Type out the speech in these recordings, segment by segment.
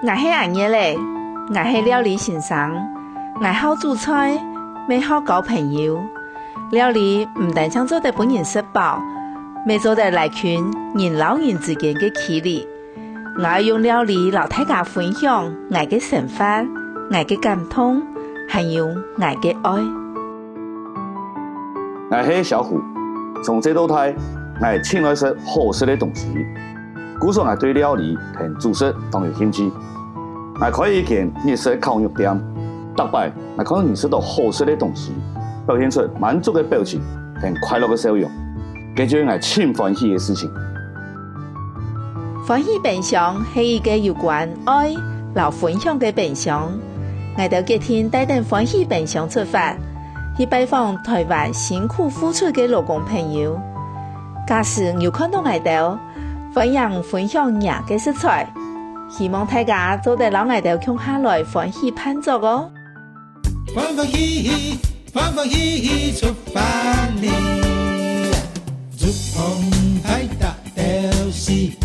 我是阿叶嘞，我是料理先生，我好煮菜，没好交朋友。料理唔但想做得本人吃饱，未做得来群人老人之间嘅距离。我要用料理老大家分享我嘅想法、我嘅感動，還有我嘅愛。我是小虎，從這道菜，我請來食好食的東西。故說我對料理同煮食都有興趣。我可以見日式烤肉店，大擺我看到你吃到好食的東西，表現出滿足的表情同快樂的笑容，這就是我真歡喜的事情。歡喜分享是一個有關愛和分享的分享。我哋今天帶定歡喜分享出發，去拜訪台灣辛苦付出的勞工朋友。假使有看到我哋，歡迎分享人嘅食材，希望大家做得讓我哋共下來歡喜盼作哦。歡喜出發哩，祝紅太大del是。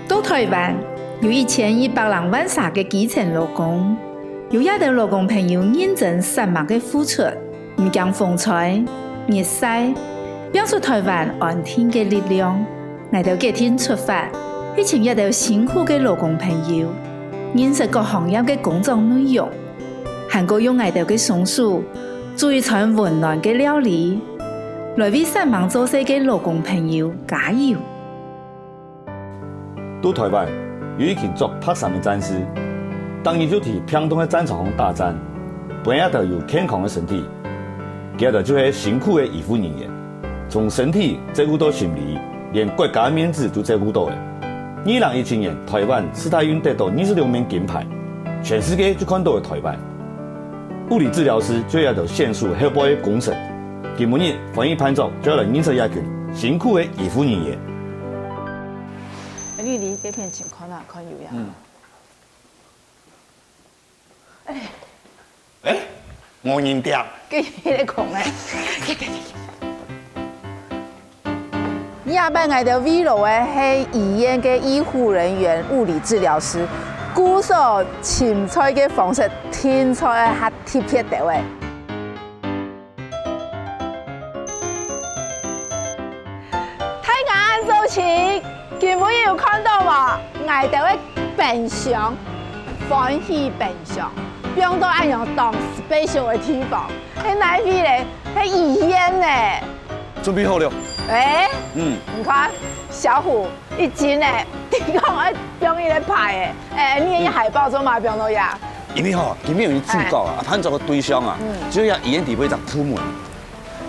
到台灣有1100萬3個基層勞工，有一啲勞工朋友認真散忙嘅付出，唔驚風吹日曬，表出台灣安定嘅力量。我哋今天出發，去請一啲辛苦嘅勞工朋友，認識各行業嘅工作內容，還個用我哋嘅松鼠煮一餐溫暖嘅料理，來為散忙做事嘅勞工朋友加油。到台灣有一群做拍散的戰士，當然就喺屏東的戰場上大戰，本來就有健康的身體，佢哋就是辛苦的醫護人員，從身體照顧到心理，連國家面子都照顧到的。2017年，台灣世大運得到26面金牌，全世界就看到了台灣。物理治療師就要到獻出後輩的功臣，今日歡喜盼作就要來認識一群辛苦的醫護人員。你離這片情況哪看有呀？我認掉。給你講誒，廿八ngày的 V 樓誒係醫院嘅醫護人員、物理治療師，故所芹菜嘅方式，天菜係特別到誒。睇眼做錢。根本有看到嘛？我哋嘅病床，歡喜病床，變到按樣當 special 嘅地方。喺哪邊咧？喺醫院咧。準備好了。你看小虎一進咧，你講喺表演咧拍誒，你嘅海報做嘛變到呀？因為吼，今面有啲註告啊，盼做個對象啊，就要醫院地位就鋪門。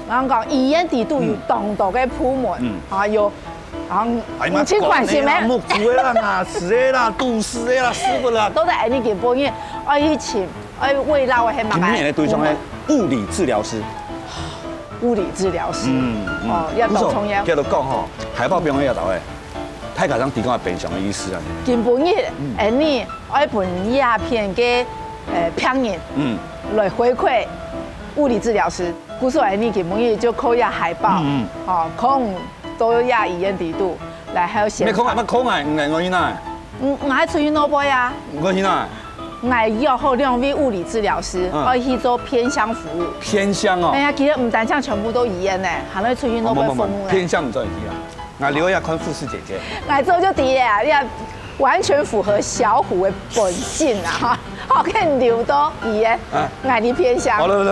我講醫院地都有當道嘅鋪門，有。唔知關係咩？木煮的啦、牙齒的啦、杜氏的啦、師傅啦，都係按呢件本嘢，愛以前愛慰勞嘅係嘛？今年的對象係物理治療師。物理治療師，要到重要。叫做講吼，海報邊個要到誒？太家長提供係病床嘅意思啊。根本嘢，你愛本鴉片嘅病人，來回饋物理治療師，故所你根本嘢就靠呀海報，靠。都要醫院地度來還有寫。你講乜講啊？唔係我依嗱。我係出去攞杯啊。我依嗱。我要好兩位物理治療師，我去做偏鄉服務。偏鄉哦。哎呀，其實唔單止全部都醫院咧，還能出去攞杯服務咧。偏鄉唔做醫啊。我留一下看護士姐姐。我做就啲啊，你完全符合小虎嘅本性啊！哈，好看留到醫院，我哋偏鄉。好來。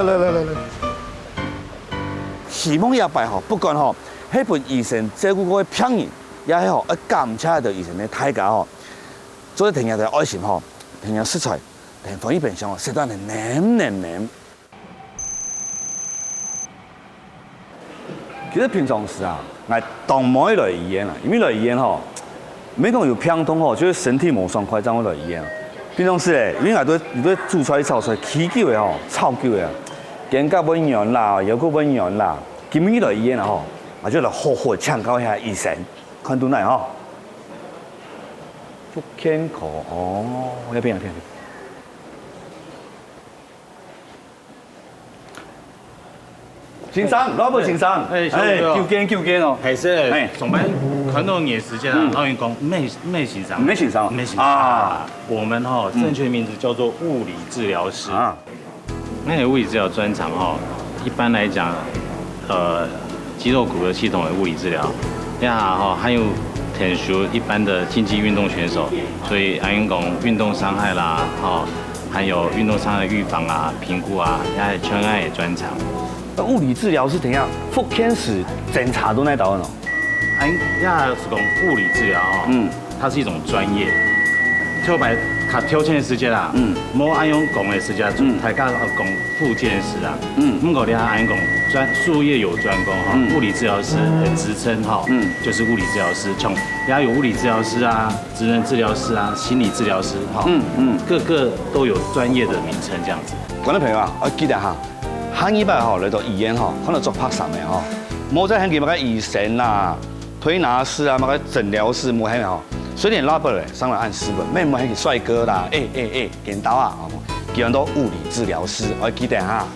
希望也拜吼，不管吼。迄份醫生照顧嗰個病人，也係吼，感謝到醫生嘅大家吼，做得天日嘅愛心吼，天日食材，天歡喜平常，食得係黏。其實平常時啊，我當唔會來醫院啦，因為來醫院吼，每講有病痛吼，就是身體冇爽快，才會來醫院。平常時咧，因為我都煮出來炒出來，起久嘅吼，炒久嘅，見甲溫陽啦，又個溫陽啦。今日来医院啦吼，啊就来好好请教一下医生，看到哪吼？不健康哦，那边。先生，老婆先生，救肩哦，还是上班传统饮食界啊，老员工没欣赏，没欣赏啊。我们正确名字叫做物理治疗师啊。那个物理治疗专长一般来讲，肌肉骨骼系统的物理治疗，还有特殊一般的竞技运动选手，所以安员工运动伤害啦，还有运动伤害预防啊、评估啊，也全爱的专长。物理治疗是怎样？复健时检查都在导呢？是讲物理治疗它是一种专业。跳白他挑战的时间啦，冇按用讲的时间，大家讲复健师啊，不过你按讲术业有专攻物理治疗师的职称就是物理治疗师，像也有物理治疗师啊、职能治疗师啊、心理治疗师各个都有专业的名称这样子。观众朋友啊，我记得哈。行业吧来到医院可能做拍摄的冇再很给个医生啦、推拿师啊、诊疗师冇喺咪随便拉不嘞，上来按私本，没冇很帅哥啦，剪刀啊，基本都物理治疗师，我记得哈。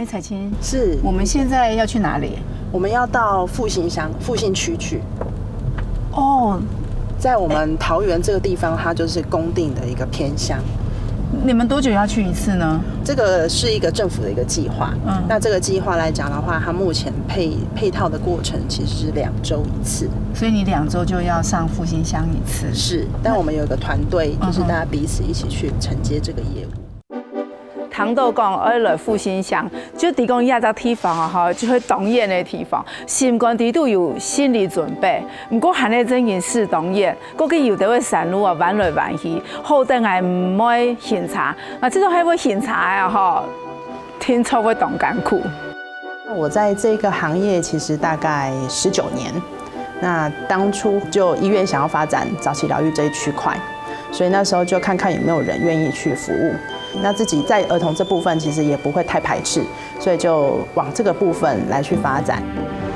彩青是，我们现在要去哪里？我们要到复兴区去。哦，在我们桃园这个地方，它就是公定的一个偏乡。你们多久要去一次呢？这个是一个政府的一个计划。那这个计划来讲的话，它目前配套的过程其实是2周一次。所以你2周就要上复兴乡一次。是，但我们有一个团队，就是大家彼此一起去承接这个业务。唐豆讲，我来复兴乡，就提供亚洲地方就会动演的地方，心肝底都有心理准备。不过还咧真件事动演，过去有的会山路啊，弯来弯去，后等还唔会检查，这种还会检查呀听说会动艰苦。我在这个行业其实大概19年，那当初就医院想要发展早期疗愈这一区块，所以那时候就看看有没有人愿意去服务。那自己在儿童这部分其实也不会太排斥，所以就往这个部分来去发展。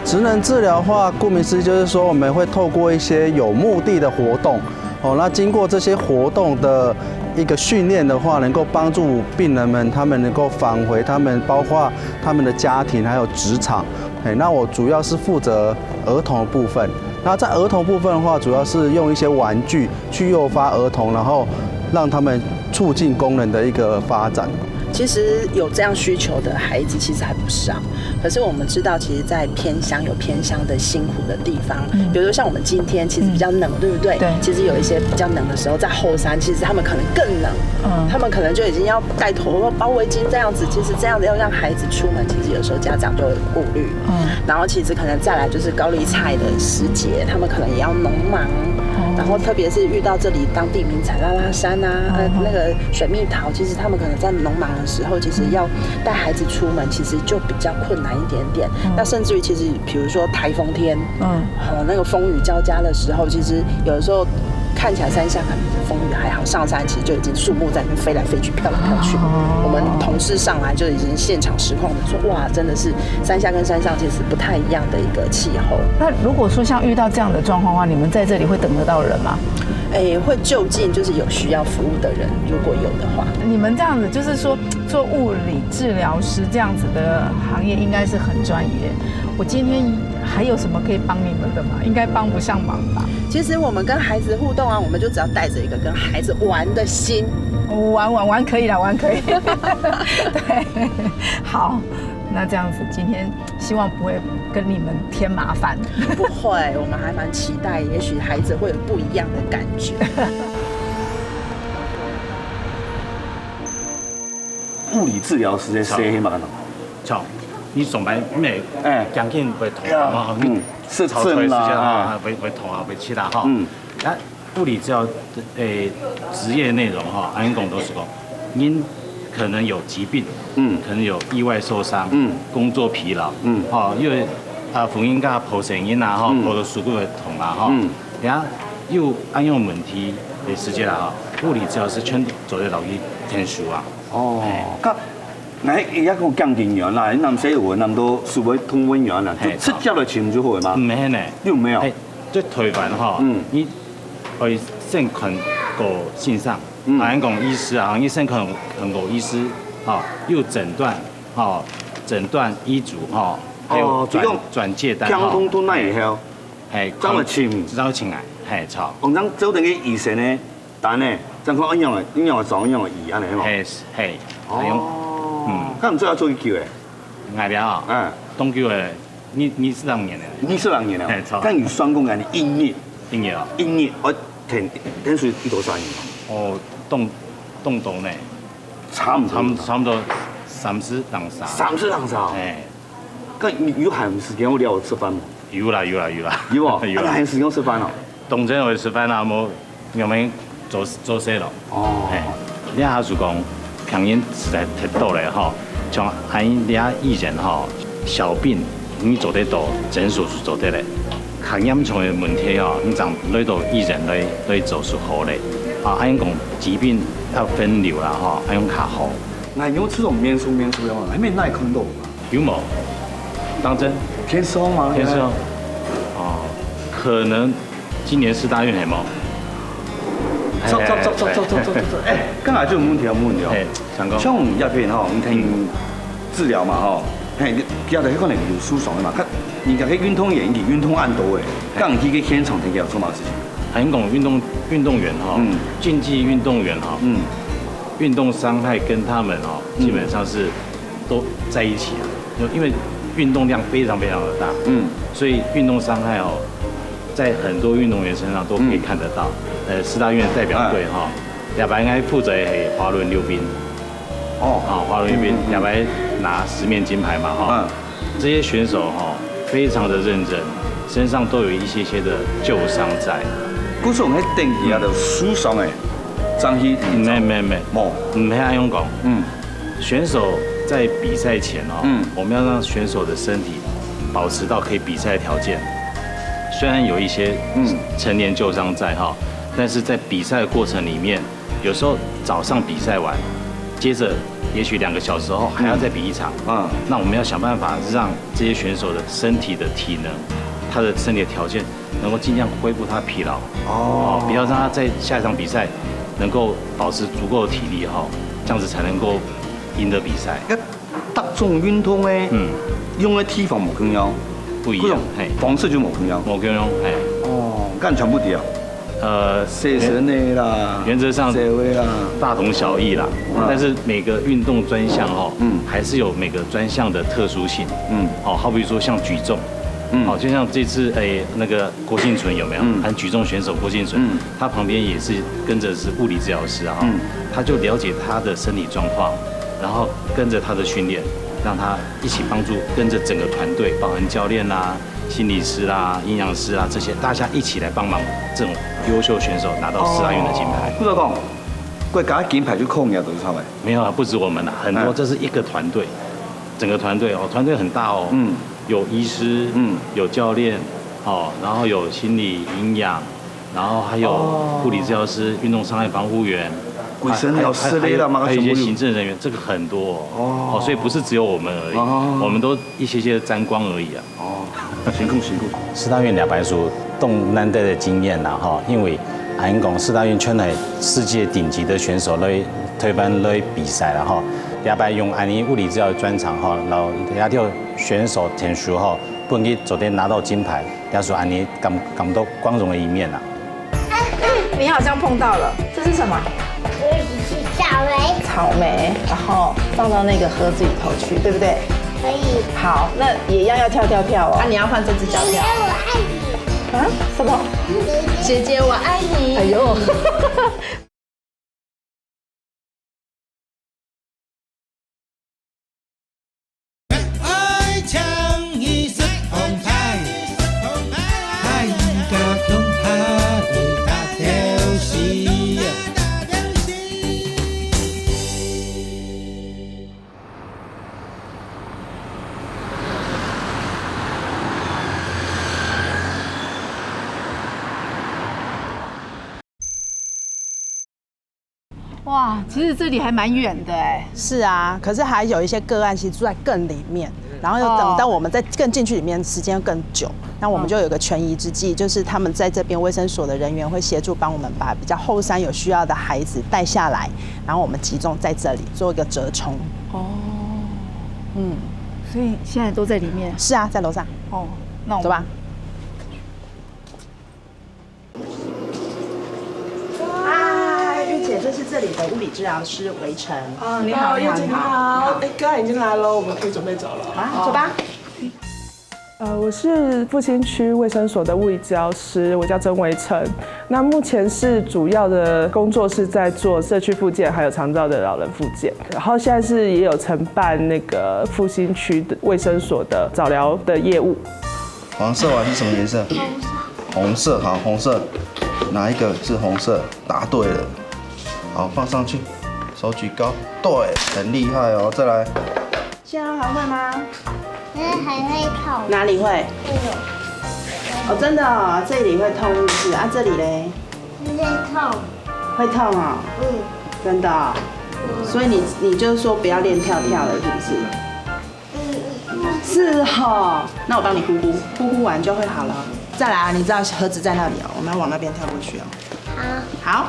职能治疗的话，顾名思义就是说我们会透过一些有目的的活动，那经过这些活动的一个训练的话，能够帮助病人们他们能够返回包括他们的家庭还有职场。那我主要是负责儿童的部分。那在儿童部分的话，主要是用一些玩具去诱发儿童，然后让他们促进功能的一个发展。其实有这样需求的孩子其实还不少，可是我们知道，其实，在偏乡有偏乡的辛苦的地方，比如说像我们今天其实比较冷，对不对？对。其实有一些比较冷的时候，在后山，其实他们可能更冷，他们可能就已经要盖头包围巾这样子。其实这样子要让孩子出门，其实有时候家长就有顾虑。然后其实可能再来就是高丽菜的时节，他们可能也要农忙。然后特别是遇到这里当地名产拉拉山啊，那个水蜜桃，其实他们可能在农忙的时候，其实要带孩子出门，其实就比较困难一点点。那甚至于其实，比如说台风天，那个风雨交加的时候，其实有的时候看起来山下可能风雨还好，上山其实就已经树木在那边飞来飞去、飘来飘去。我们同事上来就已经现场实况的说，哇，真的是山下跟山上其实不太一样的一个气候。那如果说像遇到这样的状况的话，你们在这里会等得到人吗？会就近就是有需要服务的人，如果有的话。你们这样子就是说做物理治疗师这样子的行业应该是很专业。我今天还有什么可以帮你们的吗？应该帮不上忙吧？其实我们跟孩子互动啊，我们就只要带着一个跟孩子玩的心。玩可以啦，玩可以。对，好。那这样子，今天希望不会跟你们添麻烦。不会，我们还蛮期待，也许孩子会有不一样的感觉。物理治疗师在谁嘛？像你上班咩？赶紧会痛是超出时间会痛会气啦那物理治疗职业内容安讲都是讲，您可能有疾病，可能有意外受伤，工作疲劳，因为妇婴甲抱成囡啊，抱到手骨会痛啊，然后又按用问题的时间啦，物理治疗师全做得落去天数啊。那伊遐讲降定员啦，南西有那么多所谓通温员啦，就直接来请就好嘛。唔係呢，有没有？即台灣哈，你去先看個線上，香港醫師啊，你先看個醫師，又診斷，診斷醫囑還有轉介單，交通都那以後，係怎麼請？怎請來？係錯。我咱做等於醫生呢，單呢，怎看應用的狀，應用的醫安尼嘛？係。咁唔做要做叫嘅？外邊啊，東叫嘅，你是哪年的？你是哪年的？咁有算講嘅，你1年，1年，我填數幾多少年？哦，動到呢？差唔多30人少。30人少。咁有閒時間我聊吃飯嗎？有啦。有啊，閒時間吃飯哦。當真會吃飯啊，冇做些咯。你下屬講。香煙實在太多了哈，像香煙啲藝人哈，小病你做得到，診所是做得嘞。較嚴重的問題哦，你將來到藝人來做是好嘞。香港疾病要分流啦哈，香港較好。那有這種免書的嘛？還沒耐看到嘛？有冇？當真？天收嗎？天收。可能今年4大運係冇。走！哎，剛才就有問題哦。像我們鴉片哈，我們聽治療嘛哈，其實可能有輸爽的嘛。人家去運動員，運動案多誒，剛去個現場，聽見有做乜事情？香港運動員哈，競技運動員哈，運動傷害跟他們哈，基本上是都在一起啊。因為運動量非常非常的大，所以運動傷害哦，在很多運動員身上都可以看得到。4大運代表隊哈，亞白應該負責係滑輪溜冰。滑輪溜冰，亞白拿10面金牌嘛哈。這些選手哈，非常的認真，身上都有一些的舊傷在。古時候喺定義下就輸傷誒，張希沒，唔係咁樣講。選手在比賽前我們要讓選手的身體保持到可以比賽的條件。雖然有一些成年舊傷在哈。但是在比賽的過程裡面，有時候早上比賽完，接着也許2個小時後還要再比一場。那我們要想辦法讓這些選手的身體的體能，他的身體的條件能夠盡量恢復他疲勞。不要讓他在下一場比賽能夠保持足夠的體力哈，這樣子才能夠贏得比賽。大眾運動誒，用的體方冇同樣，不一樣，方式就冇同樣。冇同樣，幹全部啲啊。射神的啦，原則上大同小異啦，但是每個運動專項還是有每個專項的特殊性，好比說像舉重，就像這次那個郭婞淳有沒有？舉重選手郭婞淳，他旁邊也是跟着是物理治療師他就了解他的身體狀況，然後跟着他的訓練，讓他一起幫助跟着整個團隊，包含教練啦、心理師啦、營養師啦這些，大家一起來幫忙這種優秀選手拿到4大運的金牌。不知道講，國家金牌就靠你啊，都是他們。沒有啊，不止我們啦，很多，這是一個團隊，整個團隊團隊很大哦。有醫師，有教練，然後有心理營養，然後還有物理治療師、運動傷害防護員。衛生療師類的嘛，還有一些行政人員，這個很多所以不是只有我們而已，我們都一些沾光而已啊。辛苦。4大運兩白書動難得的經驗啦因為香港4大運圈係世界頂級的選手來推翻來比賽啦兩白用安尼物理治療專長然後也條選手填書本日昨天拿到金牌，也是安尼感到光榮的一面啦。你好像碰到了，這是什麼？草莓，然後放到那個盒子裡頭去，對不對？可以。好，那也一樣要跳哦。你要換這隻腳跳。姐姐我愛你。啊？什麼？姐姐我愛你。哎呦。哇，其实这里还蛮远的哎。是啊，可是还有一些个案其实住在更里面，然后又等到我们再更进去里面，时间更久。那我们就有个权宜之计，就是他们在这边卫生所的人员会协助帮我们把比较后山有需要的孩子带下来，然后我们集中在这里做一个折冲。哦，所以现在都在里面。是啊，在楼上。哦，那我们走吧。嗨，玉姐，这是这里的物理治疗师韦晨。啊，你好，叶姐你好。哎，个案已经来了，我们可以准备走了。啊，走吧。我是复兴区卫生所的物理治疗师，我叫曾维成。那目前是主要的工作是在做社区复健，还有长照的老人复健。然后现在是也有承办那个复兴区的卫生所的早疗的业务。黄色碗是什么颜色？红色。好，红色。哪一个是红色？答对了。好，放上去，手举高。对，很厉害哦。再来。现在还会吗？还会痛。哪里会？哦，真的哦，这里会痛是不是？啊，这里嘞？会痛。会痛哦。真的哦。所以你就是说不要练跳跳了，是不是？是哦。那我帮你呼呼，呼呼完就会好了。再来啊，你知道盒子在那里哦，我们要往那边跳过去哦。好。好。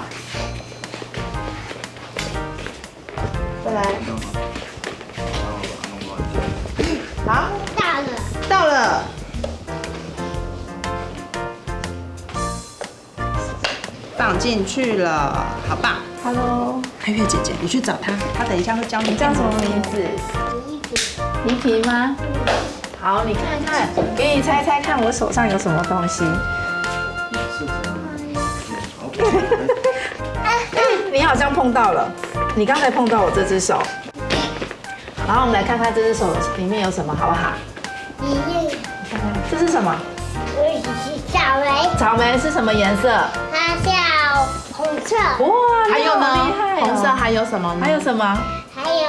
再来。好，到了，放进去了，好棒 Hello， 黑月姐姐，你去找她，她等一下会教你。你叫什么名字？皮皮吗？好，你看看，给你猜猜看，我手上有什么东西？你好像碰到了，你刚才碰到我这只手。然后我们来看看这只手里面有什么，好不好？这是什么？我是草莓。草莓是什么颜色？它叫红色。哇，还有呢？厉害哦红色还有什么呢？还有什么？还有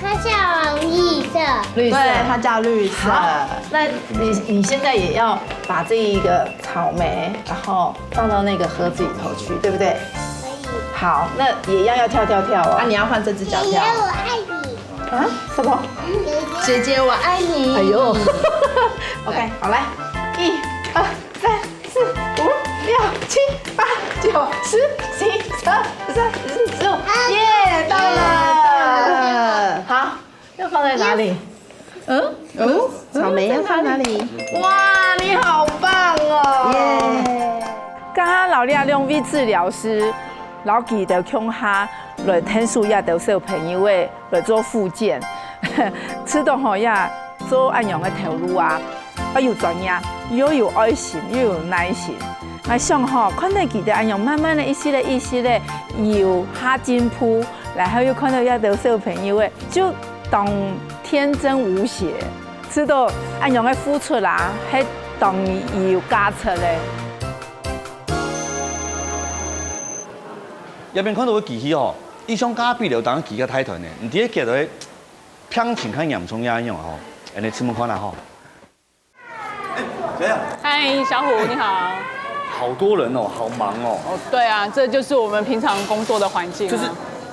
它叫绿色。绿色，对，它叫绿色。好，那你现在也要把这一个草莓，然后放到那个盒子里头去，对不对？可以。好，那也一样要跳跳跳哦。啊，你要换这只脚姐姐，跳。我爱你。啊？什么？姐姐，我爱你。哎呦，OK， 好来，1、2、3、4、5、6、7、8、9、10、11、12、13、14、15，耶，到了。好，要放在哪里？草莓要放哪里？哇，你好棒哦！耶！刚刚老廖用物治疗师老记得恐下来听数亚的小朋友的来做复健，吃到好呀做安样的头路啊，又专业，又有爱心，又有耐心。啊，上吼看到记得安样慢慢的一系列有下进步，然后又看到亚的小朋友的就当天真无邪，知道安样的付出啦，係當然有價值咧。一邊看到個機器吼，伊想假比了當機個太團呢，唔知見到迄평情看嚴重呀樣吼，安尼出門看啦吼。怎樣？嗨，小虎你好。好多人哦，好忙哦。哦，对啊，这就是我们平常工作的环境。就是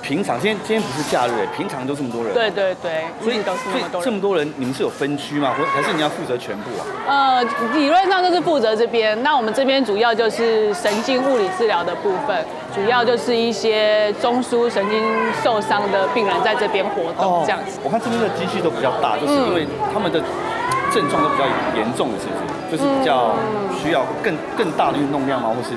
平常，今天不是假日，平常就这么多人。对对对，所以都是那么多人。这么多人，你们是有分区吗？还是你要负责全部啊？理论上就是负责这边。那我们这边主要就是神经物理治疗的部分，主要就是一些中枢神经受伤的病人在这边活动这样子。我看这边的机器都比较大，就是因为他们的症状都比较严重的，是不是？就是比较需要更大的运动量吗？或是？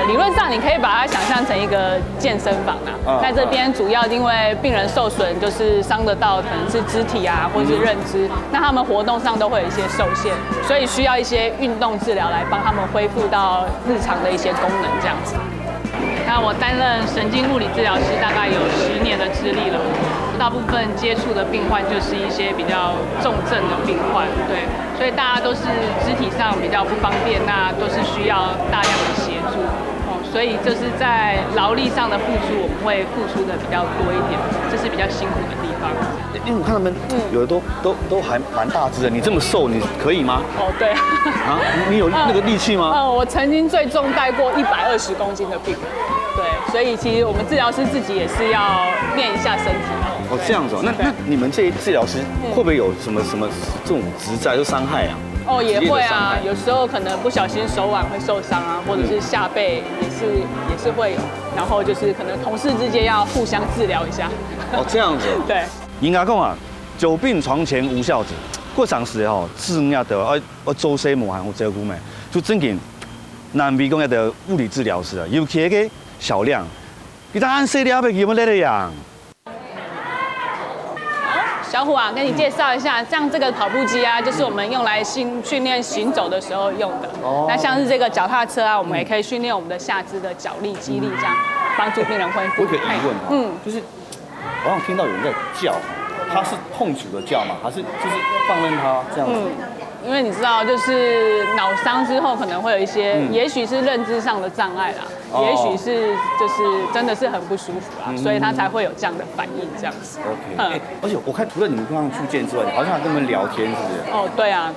理论上你可以把它想象成一个健身房啊。在这边主要因为病人受损，就是伤得到可能是肢体啊，或是认知，那他们活动上都会有一些受限，所以需要一些运动治疗来帮他们恢复到日常的一些功能这样子。那我担任神经物理治疗师大概有10年的资历了，大部分接触的病患就是一些比较重症的病患，对，所以大家都是肢体上比较不方便，那都是需要大量的协助，所以就是在劳力上的付出，我们会付出的比较多一点，这是比较辛苦的地方。因为我看他们有的都还蛮大只的，你这么瘦，你可以吗？哦，对。啊，你有那个力气吗？我曾经最重带过120公斤的病人。对，所以其实我们治疗师自己也是要练一下身体。哦，这样子哦，那你们这些治疗师会不会有什么这种职灾就伤害啊？哦，也会啊，有时候可能不小心手腕会受伤啊，或者是下背也是会有，然后就是可能同事之间要互相治疗一下。哦，这样子。对。应该讲啊，久病床前无孝子，过长时吼，治疗的做些无限有照顾咩，就真紧难为讲的物理治疗师啊，尤其个小亮，你当按细了要有冇咧样？小虎啊，跟你介绍一下，像这个跑步机啊，就是我们用来训练行走的时候用的。哦。那像是这个脚踏车啊，我们也可以训练我们的下肢的脚力、肌力，这样帮助病人恢复。我有个疑问就是好像听到有人在叫，他是痛楚的叫吗？还是就是放任他这样子？因为你知道，就是脑伤之后可能会有一些，也许是认知上的障碍啦，也许是就是真的是很不舒服啦，所以他才会有这样的反应这样子。OK， 而且我看除了你们刚刚复健之外，好像还跟他们聊天，是不是？哦，对啊，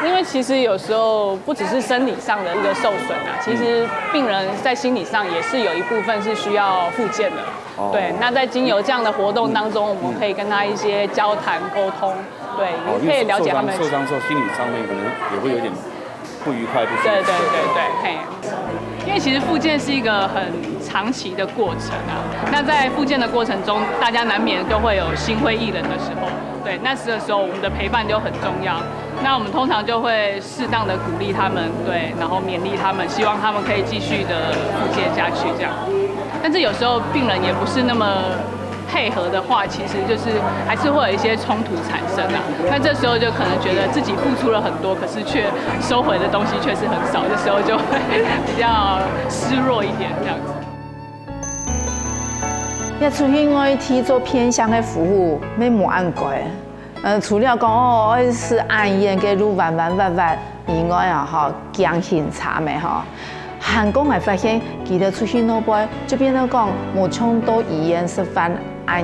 因为其实有时候不只是生理上的一个受损啊，其实病人在心理上也是有一部分是需要复健的。对，那在经由这样的活动当中，我们可以跟他一些交谈沟通。对，你可以了解他们受伤之后，心理上面可能也会有点不愉快、不舒服。对，嘿，因为其实复健是一个很长期的过程啊。那在复健的过程中，大家难免都会有心灰意冷的时候。对，那时的时候，我们的陪伴就很重要。那我们通常就会适当的鼓励他们，对，然后勉励他们，希望他们可以继续的复健下去这样。但是有时候病人也不是那么配合的话，其实就是还是会有一些冲突产生啊。那这时候就可能觉得自己付出了很多，可是却收回的东西却是很少，这时候就会比较失落一点这样子。要出去外地做偏乡的服务，没冇按过。除了讲哦，是按验嘅路弯以外啊，哈，强行查咩哈。韩国还发现，记得出去那边就变得讲，冇冲到医院食饭按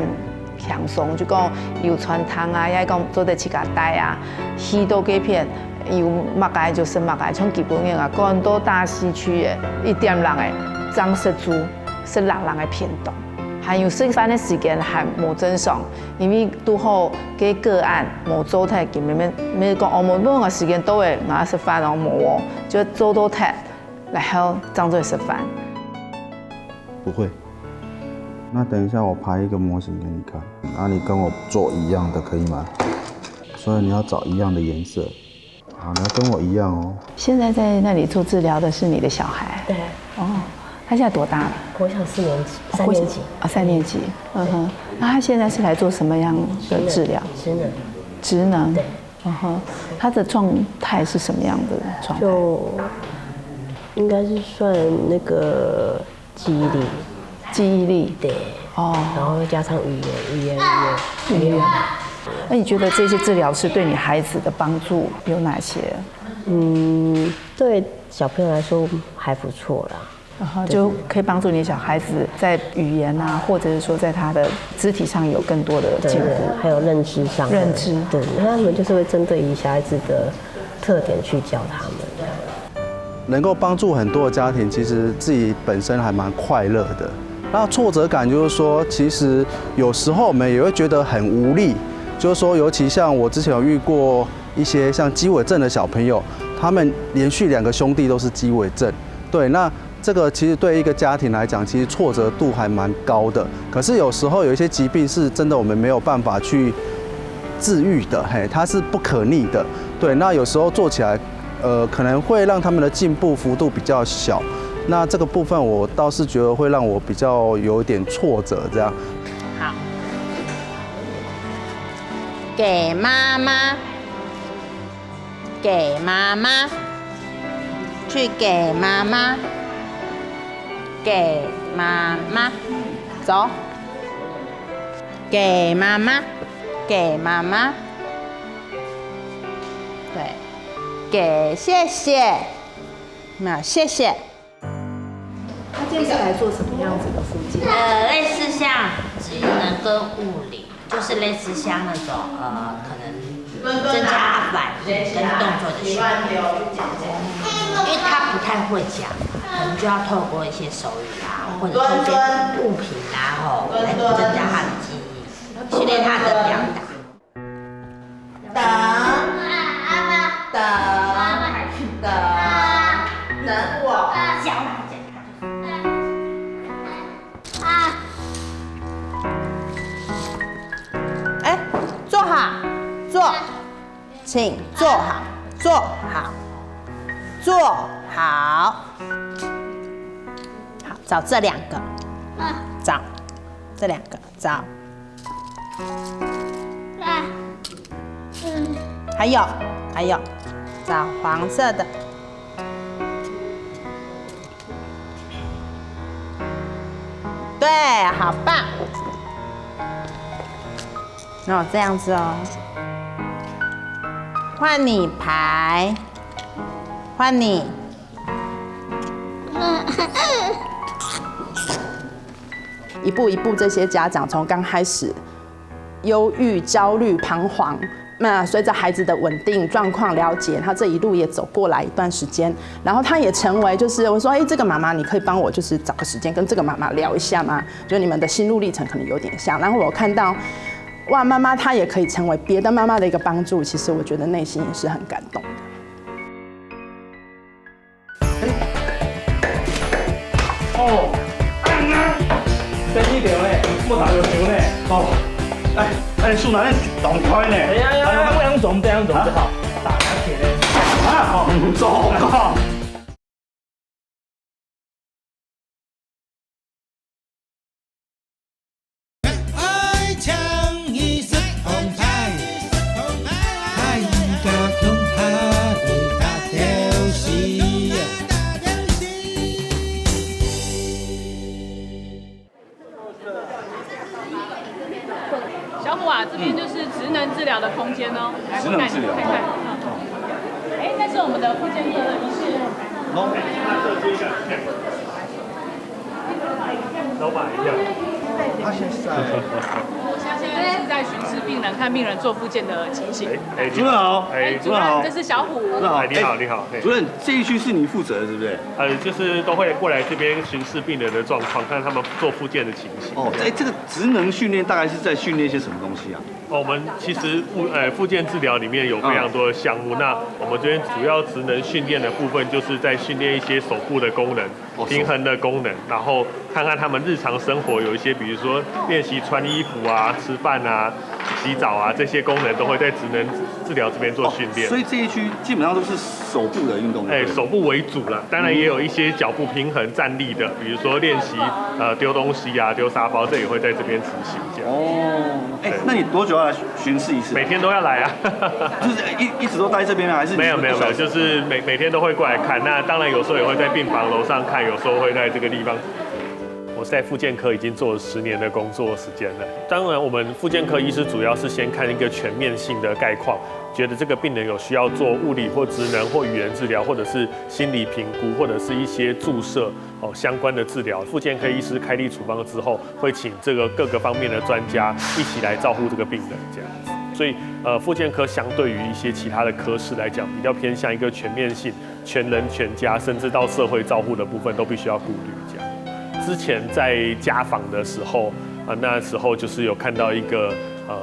轻松，就讲有传汤啊，也讲做得起个带啊，许多几片有擘界就是擘界，从基本样啊，很多大西区的1.6的张食猪是人的偏多，还有食饭的时间还冇正常，因为拄好嘅个案冇做太见面，没讲我们每个时间都会拿食饭然后冇哦，就做到太。然后当作示范。不会。那等一下我拍一个模型给你看，你跟我做一样的可以吗？所以你要找一样的颜色。好，你要跟我一样哦。现在在那里做治疗的是你的小孩。对。哦，他现在多大了？国小4年级，3年级。3年级。那他现在是来做什么样的治疗？职能。对。他的状态是什么样的状态？应该是算那个记忆力，对，然后加上语言。那你觉得这些治疗师对你孩子的帮助有哪些？对小朋友来说还不错啦。然后就可以帮助你小孩子在语言啊，或者是说在他的肢体上有更多的进步，还有认知上。对，他们就是会针对于小孩子的特点去教他们。能够帮助很多的家庭，其实自己本身还蛮快乐的。那挫折感就是说，其实有时候我们也会觉得很无力。就是说，尤其像我之前有遇过一些像肌萎症的小朋友，他们连续2个兄弟都是肌萎症。对，那这个其实对一个家庭来讲，其实挫折度还蛮高的。可是有时候有一些疾病是真的我们没有办法去治愈的，它是不可逆的。对，那有时候做起来。可能会让他们的进步幅度比较小，那这个部分我倒是觉得会让我比较有点挫折，这样。好，给妈妈，给妈妈，去给妈妈，给妈妈，走，给妈妈，给妈妈，对。给谢谢，那谢谢。他这次来做什么样子的复健？类似像职能跟物理，就是类似像那种可能增加反应跟动作的训练。因为他不太会讲，可能就要透过一些手语啊，或者抽些物品啊，来增加他的记忆，训练他的表达。等我。哎，坐好，坐，请坐好，坐好，坐好。好，找这2个，找这2个，找。还有，找黄色的。对，好棒。那这样子哦，换你排，换你。一步一步，这些家长从刚开始忧郁、焦虑、彷徨，那随着孩子的稳定状况了解，他这一路也走过来一段时间，然后他也成为就是我说，哎，这个妈妈你可以帮我就是找个时间跟这个妈妈聊一下吗？就你们的心路历程可能有点像，然后我看到，哇，妈妈她也可以成为别的妈妈的一个帮助，其实我觉得内心也是很感动的。哦，第2条呢，莫打油球呢，哦。哎，树哪里动开呢？哎呀，这样种就好，打下去呢。啊，唔做啊！爱唱一首红牌，爱个空牌大吊戏。小虎啊，这边就是职能治疗的空间哦，来我带你看看。哎，那是我们的复健科的医师。老板一样。我现在是在巡视病人，看病人做复健的情形。主任好，主任好，这是小虎。主任好，你好。主任，这一区是你负责的，对不对？就是都会过来这边巡视病人的状况，看他们做复健的情形。哦，这个职能训练大概是在训练一些什么东西啊？我们其实复健治疗里面有非常多的项目，那我们这边主要职能训练的部分就是在训练一些手部的功能、平衡的功能，然后看看他们日常生活有一些，比如说练习穿衣服啊、吃饭啊、洗澡啊这些功能都会在职能治疗这边做训练。所以这一区基本上都是手部的运动。手部为主啦，当然也有一些脚步平衡、站立的，比如说练习丢东西啊、丢沙包，这也会在这边执行这样。哦，那你多久要来巡视一次？每天都要来啊，就是一直都待这边吗？还是没有，就是每天都会过来看。那当然有时候也会在病房楼上看，有时候会在这个地方。我在复健科已经做了10年的工作时间了。当然，我们复健科医师主要是先看一个全面性的概况，觉得这个病人有需要做物理或职能或语言治疗，或者是心理评估，或者是一些注射相关的治疗。复健科医师开立处方之后，会请这个各个方面的专家一起来照顾这个病人这样子。所以复健科相对于一些其他的科室来讲，比较偏向一个全面性、全人全家，甚至到社会照护的部分都必须要顾虑这样。之前在家访的时候，那时候就是有看到一个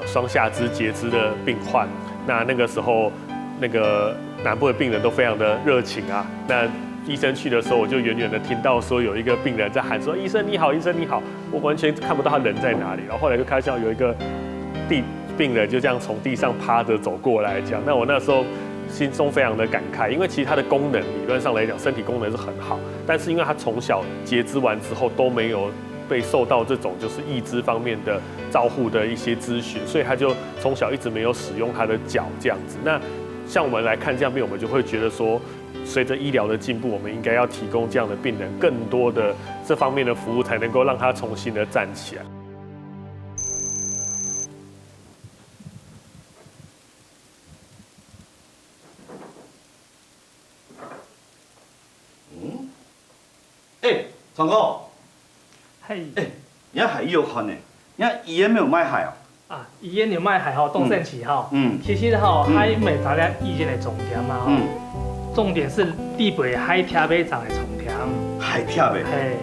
双下肢截肢的病患，那个时候那个南部的病人都非常的热情啊，那医生去的时候，我就远远的听到说有一个病人在喊说：“医生你好，医生你好。”我完全看不到他人在哪里，然后后来就看到有一个病人就这样从地上趴着走过来，这样。那我那时候心中非常的感慨，因为其实他的功能理论上来讲，身体功能是很好，但是因为他从小截肢完之后都没有被受到这种就是义肢方面的照护的一些咨询，所以他就从小一直没有使用他的脚这样子。那像我们来看这样病，我们就会觉得说，随着医疗的进步，我们应该要提供这样的病人更多的这方面的服务，才能够让他重新的站起来。长哥，嘿，你看海医有款呢，你看医院没有卖海哦。啊，医院有卖海吼，动肾期哈。其实吼，海每大家医院的重点嘛吼，重点是地北海贴尾长的重点。海贴尾。嘿，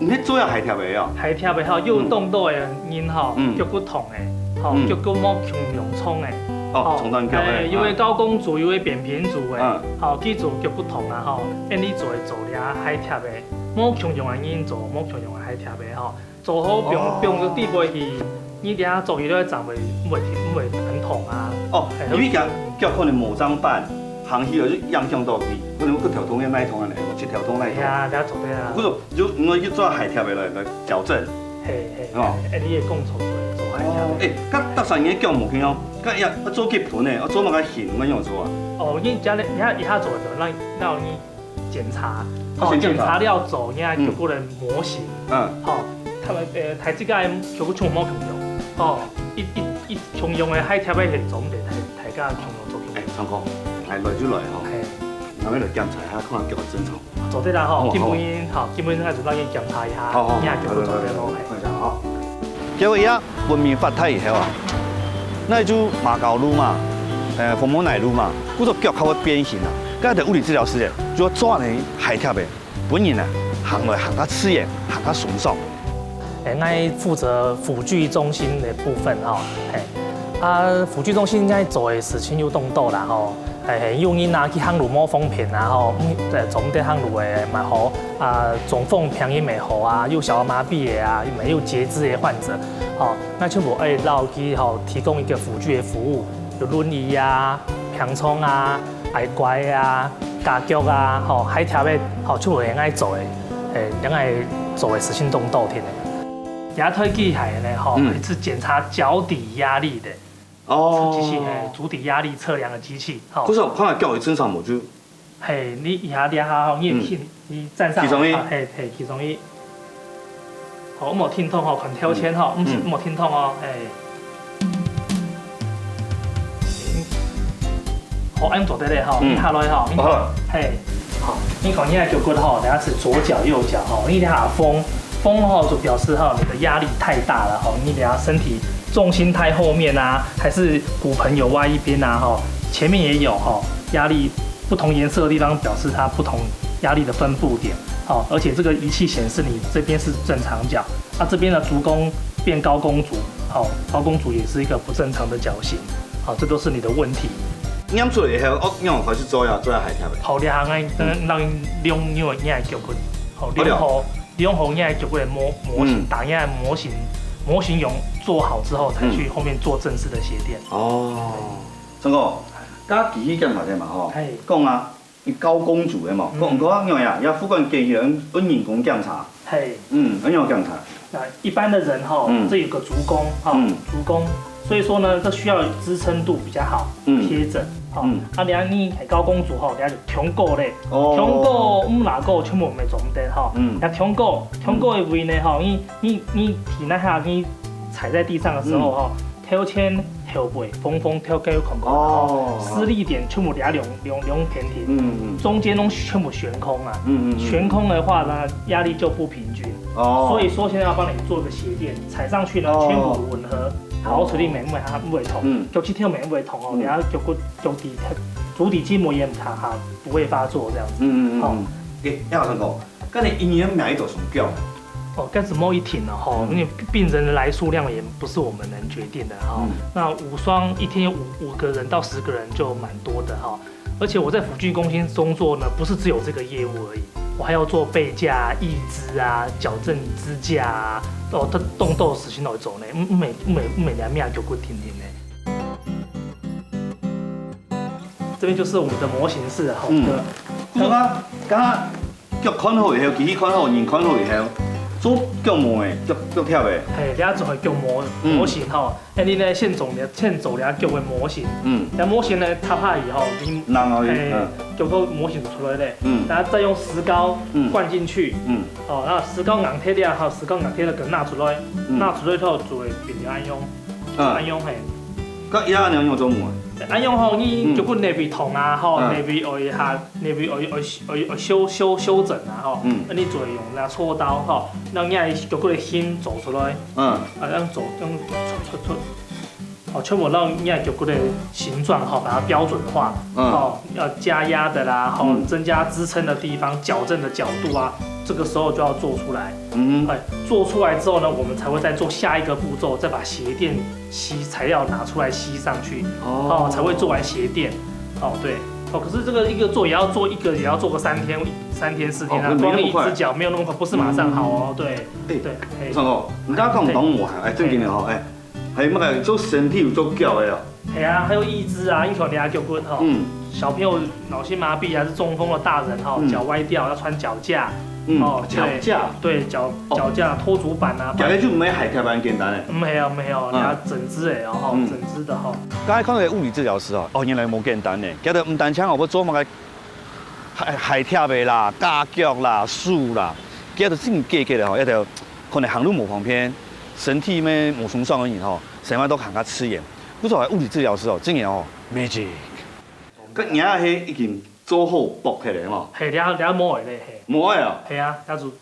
唔迄做下海贴的哦。海贴的吼，有动作的人吼，脚骨痛的，吼，脚骨冇强用冲的。哦，冲断脚的。有的高公主，有的扁平足的，吼，记住脚骨痛啊，吼，因你做俩海贴的，冇强用的人做，冇强用的海贴的吼，做好并个底背去，你底下做伊咧站袂很痛啊。哦，因为脚可能无长板。行起就影响到伊，可能佫条通嘅奶痛安尼，一条通奶痛。啊，了做对啊。不过就我去做海贴的来矫正。嘿嘿。哦，你会讲错做海贴的。甲搭上嘢脚毛片哦，甲一做结盆的，做乜个线咁样做啊？哦，你家咧，一下做的，让你检查，检查了做，你脚骨的模型。好，他们台这个脚骨全部冇强用，哦，一强用的海贴的现状，大家强用做强用。参考。来就来吼，后尾来检查下，看下脚的正常。做对啦吼，基本开始让你检查一下，你下脚做对咯。好。结果伊啊文明发态以后啊，那就马高路嘛，红毛奶路嘛，故作脚较会变形啦。刚才物理治疗师咧，就要抓你海贴的，本人啊行来行较刺眼，行较顺爽。我负责辅具中心的部分吼，辅具中心应该做的事情有动作啦吼。有人拿去烘乳毛风片啊，吼，总在烘乳的蛮好啊，中风便宜蛮好啊，有小儿麻痹的啊，有截肢的患者，哦，那全部绕去吼提供一个辅具的服务，有轮椅啊、平窗啊、矮拐啊、家脚啊，吼，海贴的，吼，全部会爱做的，爱做的实心动作添的。压推机械呢，吼，是检查脚底压力的。哦，机器足底压力测量的机器，好。可是看下脚会正常无就？嘿，你一下抓好，你站上，嘿，其中一，好，我冇听痛吼，很挑签吼，唔是冇听痛哦，嘿。好，按做对嘞吼，你下来吼，嘿，好，你看你的脚骨吼，等下是左脚右脚吼，你等下风吼就表示吼你的压力太大了吼，你等下身体。重心太后面啊，还是骨盆有歪一边啊？哈，前面也有哈，压力不同颜色的地方表示它不同压力的分布点。好，而且这个仪器显示你这边是正常脚，那这边的足弓变高弓足，好，高弓足也是一个不正常的脚型。好，这都是你的问题。念出来以后，我开始做海贴的。好，两行让两因为也脚骨，好，两行也脚骨的模型，打样模型用做好之后，才去后面做正式的鞋垫。哦，陈哥，甲机器检查者嘛吼，讲啊，高公主的嘛，讲讲因为啊，也副管建议人人工检查。嘿，人工检查。那一般的人哈，这有个足弓哈，足弓，所以说呢，这需要支撑度比较好，贴整。好，啊，然后你高公主吼，然后就胸骨咧，胸骨哪个全部没重点吼，然后胸骨的位呢吼，你体那下你踩在地上的时候吼，跳前跳背，风跳高空空，施力点全部俩两偏停，中间拢全部悬空啊，悬空的话呢，压力就不平均，所以说现在要帮你做个鞋垫，踩上去呢全部吻合。好，处理袂痛，脚趾跳袂痛哦，然后脚底足底筋膜炎它不会发作这样子。好，要陈哥，跟你一年买一朵什么脚？哦，该怎么一挺呢？哈，因为病人的来数量也不是我们能决定的哈。那5双一天5个人到10个人就蛮多的哈。而且我在辅具中心工作呢，不是只有这个业务而已，我还要做背架、义肢啊、矫正支架啊，哦，它动作实行来做呢，每两面脚骨挺挺的。这边就是我们的模型室，好的。刚脚看好以后，机器看好，人看好以后。做脚模的，脚贴的。嘿，俩做系脚模型吼，你呢现做俩脚的模型。俩模型呢塌下以后，脚个模型出来嘞。然后再用石膏灌进去。哦，然后石膏硬贴了，还有石膏硬贴了，给拿出来，拿出来后做变成安用，安用嘿。佮伊安用做么？安用吼，你脚骨内边痛啊，吼，内边会修整啊，吼，你做用那锉刀吼，让你脚骨的筋走出来，让出，哦，全部让你脚骨的形状吼，把它标准化，哦，要加压的啦，吼，增加支撑的地方，矫正的角度啊，这个时候就要做出来。做出来之后呢，我们才会再做下一个步骤，再把鞋垫材料拿出来吸上去，才会做完鞋垫。对。可是这个一个做也要做一个，也要做个3天4天啊，光一只脚没有那么快，不是马上好哦。对，上哥，你刚刚讲我正经的吼，还有那个做身体有做脚的哦。系啊，还有义肢啊，一口俩脚骨哈。小朋友脑性麻痹还是中风的大人哈，脚歪掉要穿脚架。脚架。对，脚架拖足板啊。脚架就唔系鞋贴板简单的。没有，俩整只的哦，整只的哈。刚才看到个物理治疗师原来无简单的，今日唔单枪要做乜个鞋贴的啦、架脚啦、树啦，今日真加的一条可能行路无方便，身体咩无松爽而已成晚都行甲吃盐。不错，物理治疗师真嘅magic。佮伢迄已经做好绑起来嘛？系俩摸的咧，摸的系啊，俩做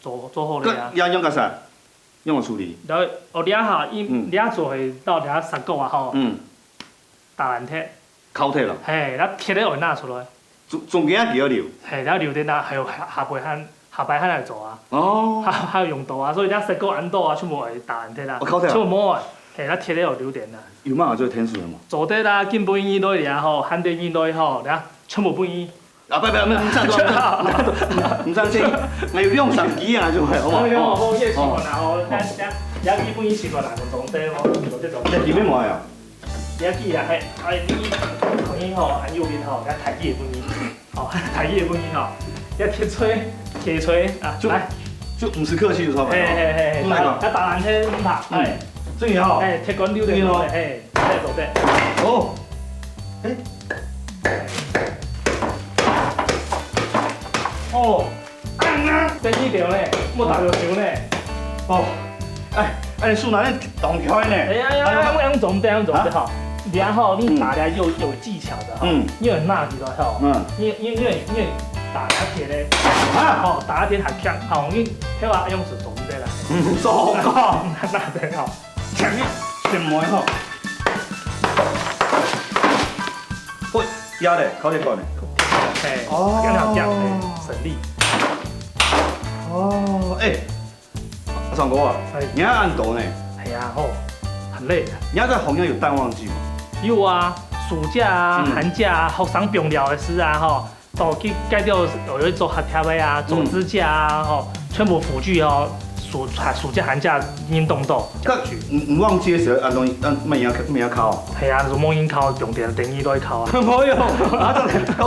好咧啊。佮用个啥？用个处理？俩哈，俩做系到俩3个啊打烂铁。烤铁咯？嘿，俩铁咧会拿出来。中间几要留？嘿，俩留在那，还有下摆来做啊。还有用刀啊，所以俩3个按刀啊，全部会打烂铁啦。烤铁啊？全部摸的。嘿，咱铁咧有留电啦。有嘛做天数的嘛？做底啦，金本椅落俩汉电椅落俩全部本椅。不，唔上先，我要用手机啊，就係好嘛？好，夜習慣啦，俩基本椅習慣啦，就做底做這種。你邊買啊？俩機啊，你頭先按右邊俩台機嘅本椅，台機嘅本椅俩鐵錘啊，來，就50克其實差不多。嘿，俩打爛車唔怕，這樣鐵管溜電落嚟，做底。哦，真意條咧，冇打到少咧。你樹哪裡動開呢？咁做唔得，然後你打咧有技巧的因為那幾個因為打兩鐵咧，打一鐵係強，你睇下用是做唔得啦。做個，那對前面全摸喂，壓咧，靠啲幹咧。跟條腳省力。上哥啊，你要按刀呢？係啊，很累的。你要在紅陽有淡旺季嗎？有啊，暑假啊、寒假啊，學生重要的事啊，都去改掉有一做鞋貼的啊，做指甲啊，全部輔具暑假寒假運動都。唔旺季嘅時候，按東乜嘢考？係啊，做冇嘢考，用電椅都去考啊。冇用，我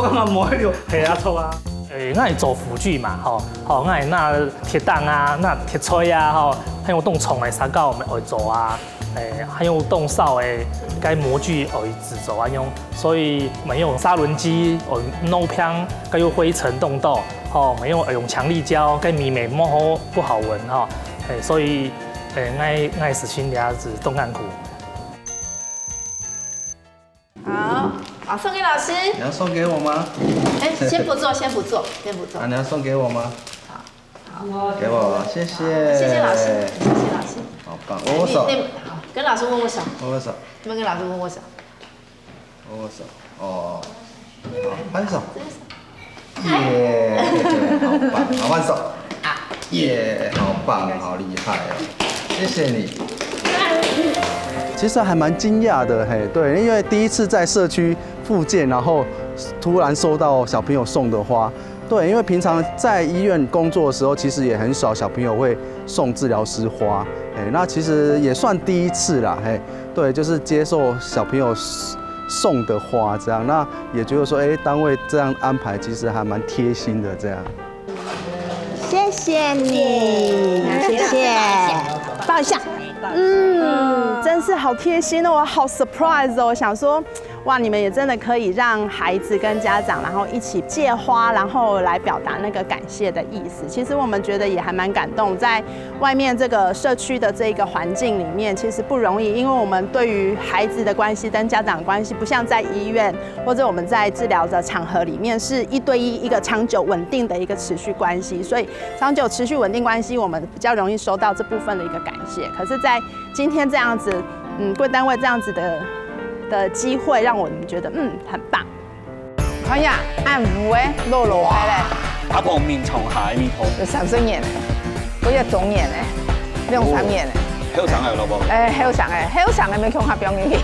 講冇用。係啊，錯啊。我係做輔具嘛，我係那鐵檔啊，那鐵錘啊，還有動蟲的沙膠會做啊，還有動掃的該模具會製作啊用，所以沒用砂輪機會弄香，該用灰塵動到，沒用強力膠，該米美摸好不好聞所以愛死心倆子動干苦。好，送给老师。你要送给我吗？先不做。啊，你要送给我吗？好，给我，谢谢。谢谢老师。好棒，握手。跟老师握手。握手。你们跟老师握手。握手。好，拍手。耶，好棒，好换手。耶，好棒，好厉害谢谢你。其实还蛮惊讶的，对，因为第一次在社区复健，然后突然收到小朋友送的花，对，因为平常在医院工作的时候，其实也很少小朋友会送治疗师花，那其实也算第一次啦，对，就是接受小朋友送的花这样，那也觉得说，单位这样安排其实还蛮贴心的这样。谢谢你，谢谢，抱一下。真是好贴心哦，我好 surprise 哦！我想说，哇，你们也真的可以让孩子跟家长，然后一起借花，然后来表达那个感谢的意思。其实我们觉得也还蛮感动，在外面这个社区的这个环境里面，其实不容易，因为我们对于孩子的关系跟家长的关系，不像在医院或者我们在治疗的场合里面是1对1一个长久稳定的一个持续关系，所以长久持续稳定关系，我们比较容易收到这部分的一个感谢。可是，在今天这样子，贵单位这样子的机会，让我们觉得很棒。哎呀，按摩落落开嘞，大鹏面床下的面头。有上身眼的，嗰只肿眼的，兩三眼的。好長嘅咯噃。好長嘅，好長嘅咪向下表演去。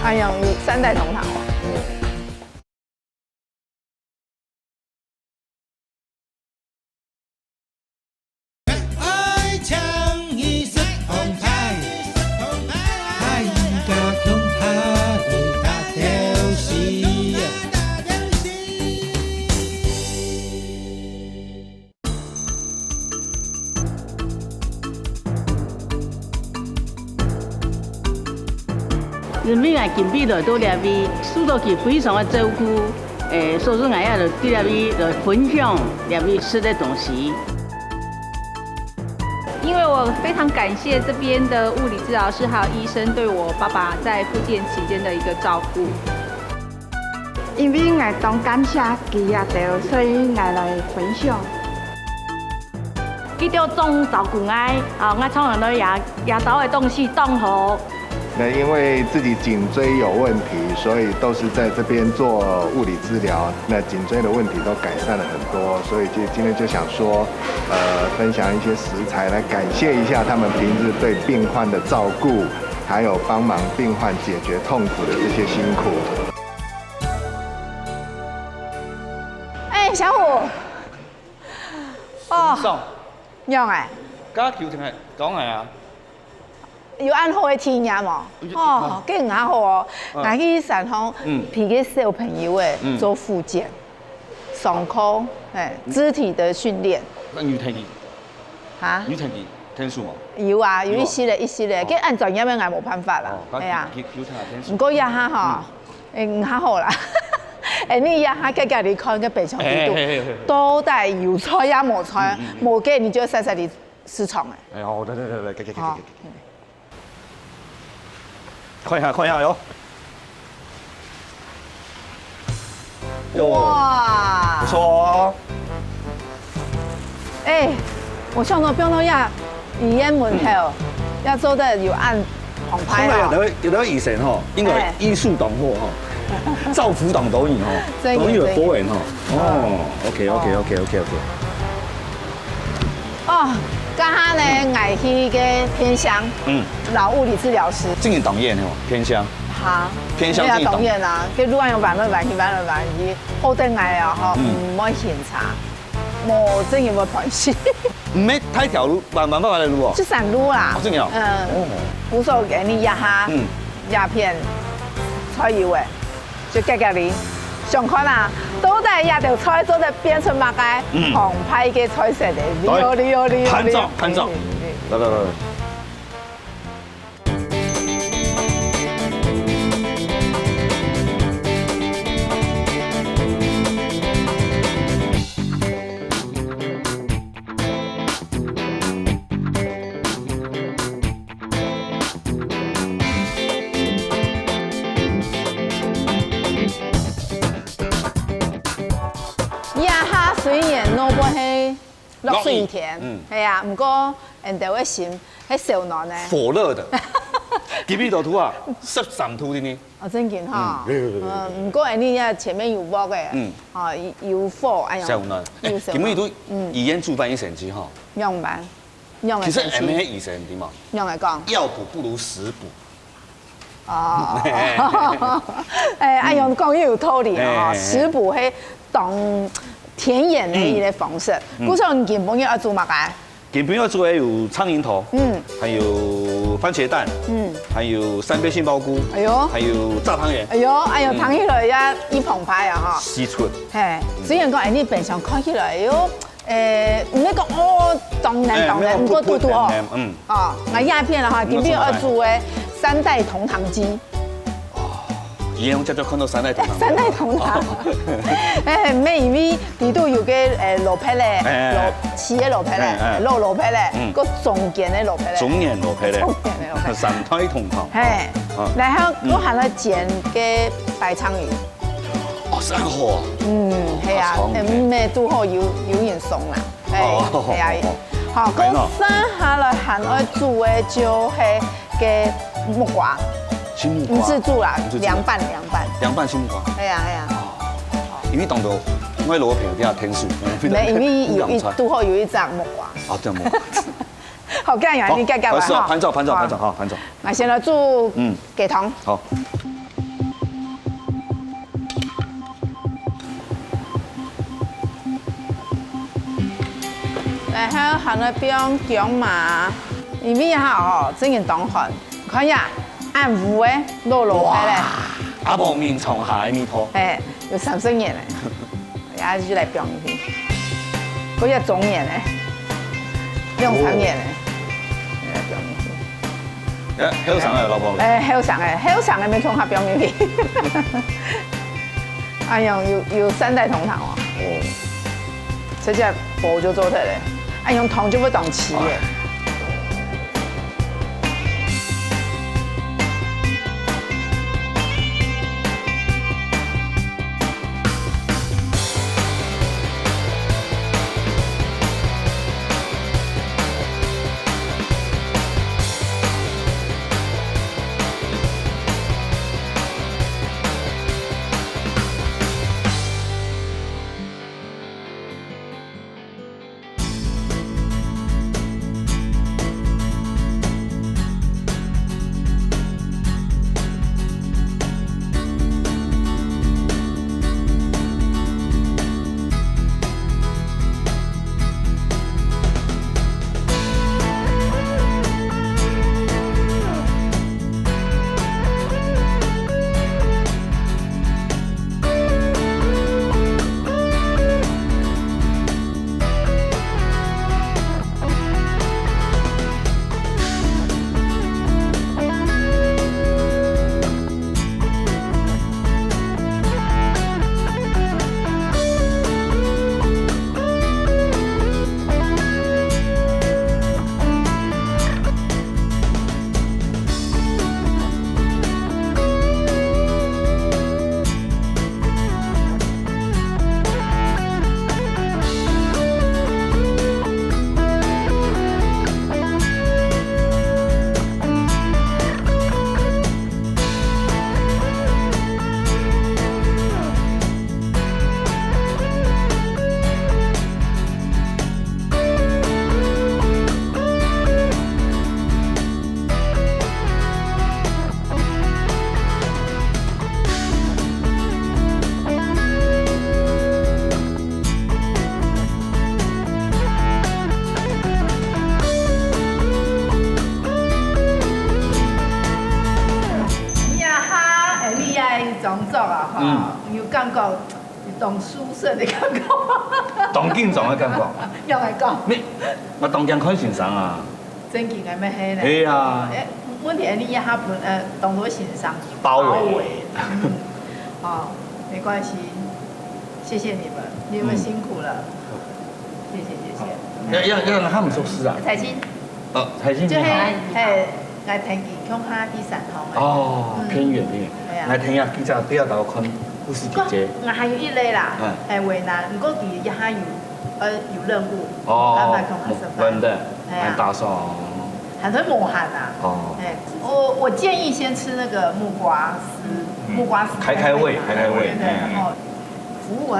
哎呀，三代同堂哦。愛唱一色紅牌，愛家恐怕會打掉時。人民啊，近比就到那边，苏到去非常的照顾，叔叔爷爷就在那边就分享那边吃的东西。因为我非常感谢这边的物理治疗师还有医生对我爸爸在复健期间的一个照顾。因为我当感谢佢也到，所以我来分享。佢就总照顾我，我常常都也到的东西当好。那因为自己颈椎有问题，所以都是在这边做物理治疗。那颈椎的问题都改善了很多，所以今天就想说，分享一些食材来感谢一下他们平日对病患的照顾，还有帮忙病患解决痛苦的这些辛苦。小虎，送，用诶，家條定係講係啊？有按好的體驗嘛？竟然好哦！我去山上陪個小朋友誒做復健、上課，肢體的訓練。那你聽見？嚇？你聽數冇？有啊，有一系列，佢按專業嘅我冇辦法啦，係啊。唔過一下嗬，唔下好啦。你一下嘅隔離看個病床地度，都帶有菜也冇菜，冇嘅你就細細地試床誒。哎好，嚟，看一下哟。哇，不錯哦。我上到病到呀，醫院門口要做得有按紅牌哦。有得醫生吼，因為藝術黨貨吼，造福黨導演吼，導演有多元吼。OK。家下呢，我去個偏鄉，老物理治療師。正經黨業吼，偏鄉。嚇，偏鄉正當然啦，佢路用慢去，好得捱啊！嗬，唔可以檢查，冇正經嘅關係。唔係太條路，慢的路哦。是山路啦。真嘅。鼓手給你壓下，壓片菜油誒，就隔離。上看啦，都係壓條菜做得變成乜嘅紅派嘅菜色嚟，拍照，來。雖然攞不起落水田，係啊，唔過人哋會嫌係少難咧。火熱的，幾邊度土啊？13土的呢？真件嚇，唔過人哋前面有木嘅，有火，哎呀，少難。咁你都醫院主辦醫生之後，用辦，用嚟。其實 M A 醫生點啊？用嚟講，藥補不如食補。哎呀，講又有道理哦，食補係當田野的一個方式。古時候你原本要做乜嘅？原本要做的有蒼蠅頭，還有番茄蛋，還有三杯杏鮑菇，還有炸湯圓。湯起來一澎湃啊！嗬，絲出。係，雖然講你平常看起來唔係講當然，唔過嘟哦。我鴉片啦嚇，原本要做嘅3代同堂雞。以前我只看到3代同堂。3代同堂，咩因為呢度有個蘿蔔咧，切嘅蘿蔔咧，肉蘿蔔咧，個中間嘅蘿蔔咧，中年蘿蔔咧，3代同堂。係，然後我還要煎嘅白鯧魚。真好啊！係啊，咩都好有人送啦，係啊，好，咁生下來還要煮嘅就係嘅木瓜。唔是煮啦，涼拌青木瓜。係啊。因為當到我罗平底下天数，没，因为有一都后有一张木瓜。啊，对木。好干呀，你盖盖完哈。拍照，好，拍照。那先来做给糖。好。然后含了边姜麻，因为哈哦，整件当饭，看呀，按五诶，落开嘞。阿婆面从下面拖。哎，有3升盐嘞，然后就来表面去，嗰只总盐嘞，用3盐嘞，来表面去。香肠诶，老婆。香肠诶，没从下表面去。哎呀，有3代同堂哦。哦。这只薄就做出来，哎，用糖就不当起耶。工作啊，哈，有感觉，同舒适的感觉。同紧张的感觉。用来讲。我当然看欣赏啊。真紧的咩嘿咧？系啊。问题你下本当作欣赏包围。哦，没关系，谢谢你们，你们辛苦了，谢谢。要让他们做事啊。彩青。彩青。就嘿，来听见乡下第三行。哦，偏远。来听下，记者比较多看故事姐姐。我还有一类啦，为难，不过佢一下有任务，安排同学分的，来打扫。很多磨汗呐。哦。我建议先吃那个木瓜丝，开胃。对，然后服务。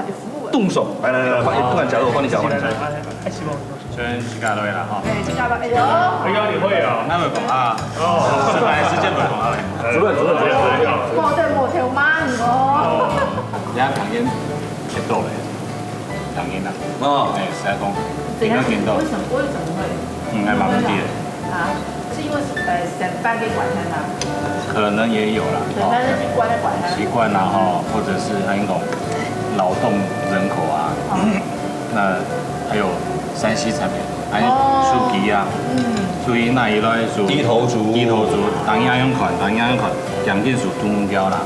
动手，来，不敢夹肉，我帮你夹。先去加落啦，吼。去加落，哎呦，你会哦？那么讲啊，出来时间不讲啊嘞。主任。冇条蚊哦。而家唐嫣接到嘞，唐嫣啊。哦。实在讲，怎样见到？为什么会？还蛮问题的。啊，是因为上班给管他吗？可能也有啦。对，但是习惯管他。习惯啊，哈，或者是还有一种劳动人口啊。那还有3C产品，还有手机啊，所以那一类属低头族，当然用款，讲定属中标啦。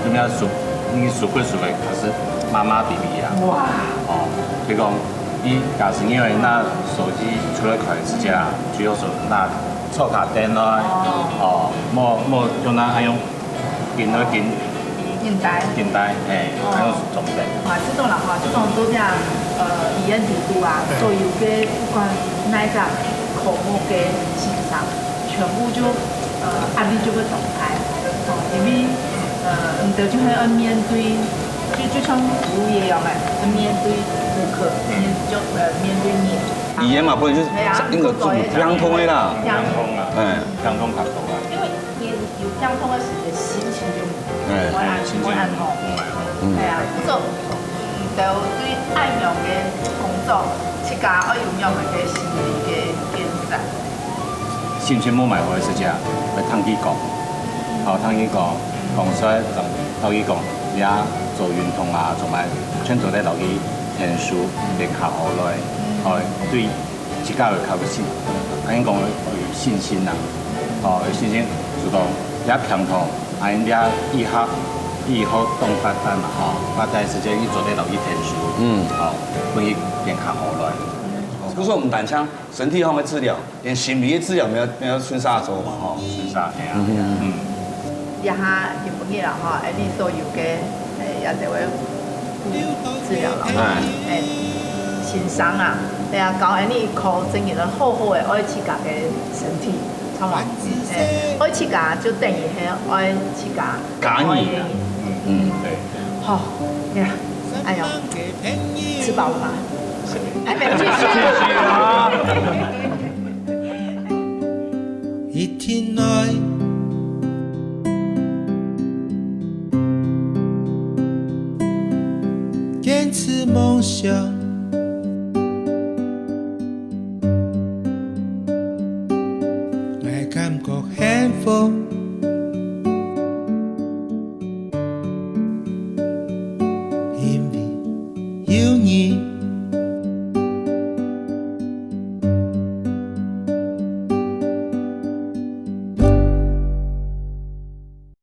这边属你属的，可是妈妈弟弟啊。哇！哦，比如讲，你假使因为那手机除了款之家，只有手那错卡灯啦，莫用那还用电台，还有总的。这种啦哈，这种都这样语言程度啊，所有嘅不管哪一个科目嘅欣赏，全部就压力就会动开，因为唔得就会面对，就就像服务业一样的，面对顾客，面对面。语言嘛，不然就是那个相通的啦。相通啊，相通合作啊。因为有相通的时候，心情就不会安好。係啊，做就對愛用嘅工作，自家愛用用嘅心理嘅變化。心情冇買回時間，會通去講，通去講出來，通去講，而家做運動啊，同埋全做咧落去聽書，練學好耐。对自家有較有信，安尼講有信心啦，有信心，就講也平常，安尼也以後動發展嘛，我在時間去做咧落去聽書，可以練較好耐。不是我們單槍身體方面治療，連心理的治療沒有順沙做嘛，順沙係啊，一下日本嘅人安尼所有嘅也就會治療啦，欣賞啊。係啊，講安尼靠整嘅好好嘅愛自家嘅身體，錯嘛？愛自家就等於係愛自家。感恩。對。好，呀，哎呦，吃飽了嗎？還沒繼續啊！一天內，堅持夢想。感覺幸福，因為有你。